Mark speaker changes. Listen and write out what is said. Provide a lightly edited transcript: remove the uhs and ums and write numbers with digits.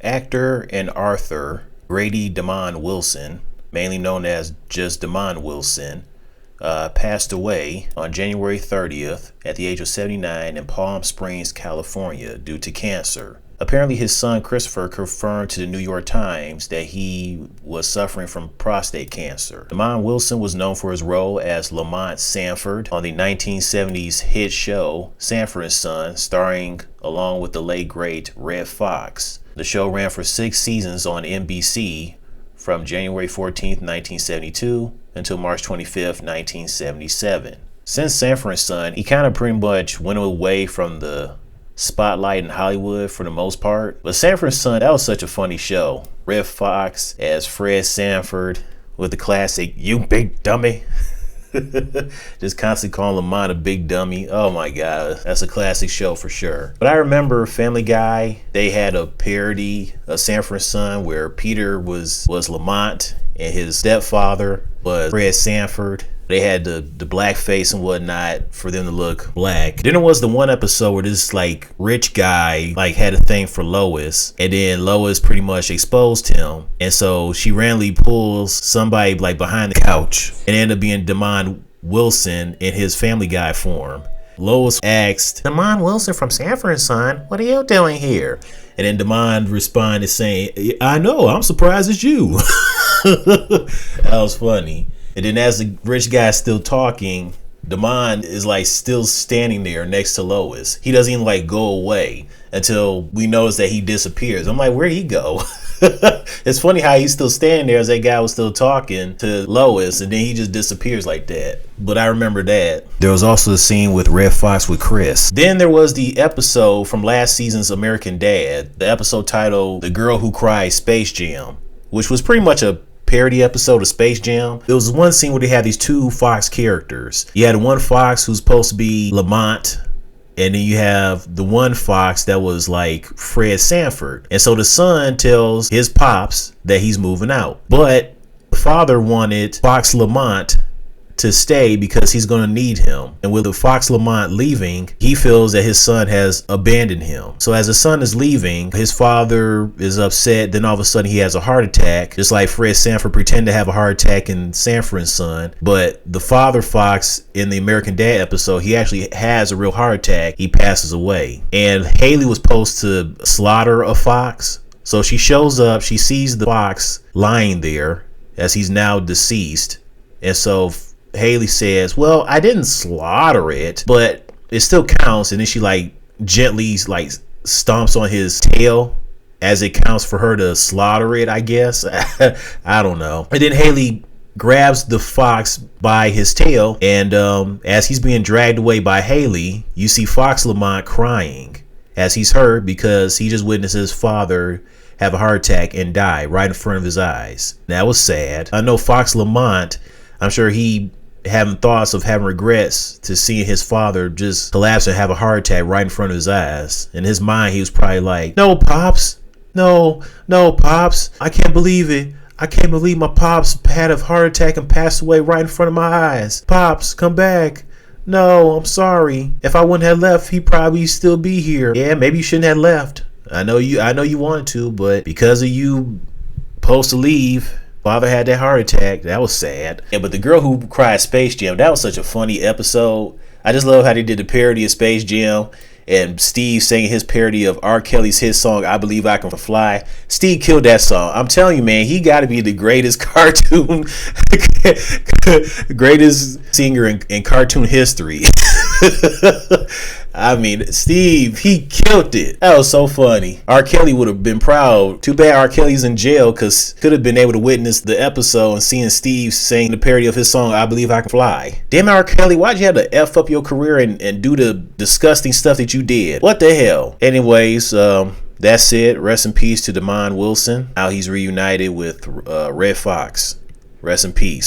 Speaker 1: Actor and author Grady DeMond Wilson, mainly known as just DeMond Wilson, passed away on January 30th at the age of 79 in Palm Springs, California, due to cancer. Apparently, his son Christopher confirmed to the New York Times that he was suffering from prostate cancer. DeMond Wilson was known for his role as Lamont Sanford on the 1970s hit show Sanford and Son, starring along with the late great Redd Foxx. The show ran for 6 seasons on NBC from January 14th, 1972 until March 25th, 1977. Since Sanford and Son, he kind of pretty much went away from the spotlight in Hollywood for the most part. But Sanford and Son, that was such a funny show. Redd Foxx as Fred Sanford with the classic, "You big dummy." Just constantly calling Lamont a big dummy. Oh my god, that's a classic show for sure. But I remember Family Guy, they had a parody of Sanford and Son where Peter was Lamont and his stepfather was Fred Sanford. They had the black face and whatnot for them to look black. Then there was the one episode where this like rich guy like had a thing for Lois, and then Lois pretty much exposed him, and so she randomly pulls somebody like behind the couch and ended up being DeMond Wilson in his Family Guy form. Lois asked, "DeMond Wilson from Sanford and Son, what are you doing here?" And then DeMond responded saying, "I know, I'm surprised it's you." That was funny. And then as the rich guy's still talking, DeMond is like still standing there next to Lois. He doesn't even like go away until we notice that he disappears. I'm like, where'd he go? It's funny how he's still standing there as that guy was still talking to Lois, and then he just disappears like that. But I remember that. There was also a scene with Redd Foxx with Chris. Then there was the episode from last season's American Dad, the episode titled "The Girl Who Cried Space Jam," which was pretty much a parody episode of Space Jam. There was one scene where they had these 2 Fox characters. You had one Fox who's supposed to be Lamont, and then you have the one Fox that was like Fred Sanford. And so the son tells his pops that he's moving out, but the father wanted Fox Lamont to stay because he's going to need him. And with the Fox Lamont leaving, he feels that his son has abandoned him. So as the son is leaving, his father is upset. Then all of a sudden he has a heart attack, just like Fred Sanford pretended to have a heart attack in Sanford and Son. But the father Fox in the American Dad episode, he actually has a real heart attack. He passes away. And Haley was supposed to slaughter a fox. So she shows up, she sees the fox lying there as he's now deceased. And so Haley says, "Well, I didn't slaughter it, but it still counts." And then she like gently like stomps on his tail as it counts for her to slaughter it, I guess. I don't know. And then Haley grabs the fox by his tail, and as he's being dragged away by Haley, you see Fox Lamont crying as he's hurt because he just witnessed his father have a heart attack and die right in front of his eyes. That was sad. I know Fox Lamont, I'm sure he having thoughts of having regrets to seeing his father just collapse and have a heart attack right in front of his eyes. In his mind, he was probably like, "No, Pops. No, Pops. I can't believe it. I can't believe my Pops had a heart attack and passed away right in front of my eyes. Pops, come back. No, I'm sorry. If I wouldn't have left, he'd probably still be here. Yeah, maybe you shouldn't have left. I know you wanted to, but because of you supposed to leave, father had that heart attack. That was sad." Yeah, but The Girl Who Cried Space Jam, that was such a funny episode. I just love how they did the parody of Space Jam and Steve singing his parody of R. Kelly's hit song, "I Believe I Can Fly." Steve killed that song. I'm telling you, man, he got to be the greatest cartoon, greatest singer in cartoon history. I mean, Steve, he killed it. That was so funny. R. Kelly would have been proud. Too bad R. Kelly's in jail, because could have been able to witness the episode and seeing Steve sing the parody of his song, "I Believe I Can Fly." Damn it, R. Kelly, why'd you have to F up your career and do the disgusting stuff that you did? What the hell? Anyways, that's it. Rest in peace to DeMond Wilson. Now he's reunited with Redd Foxx. Rest in peace.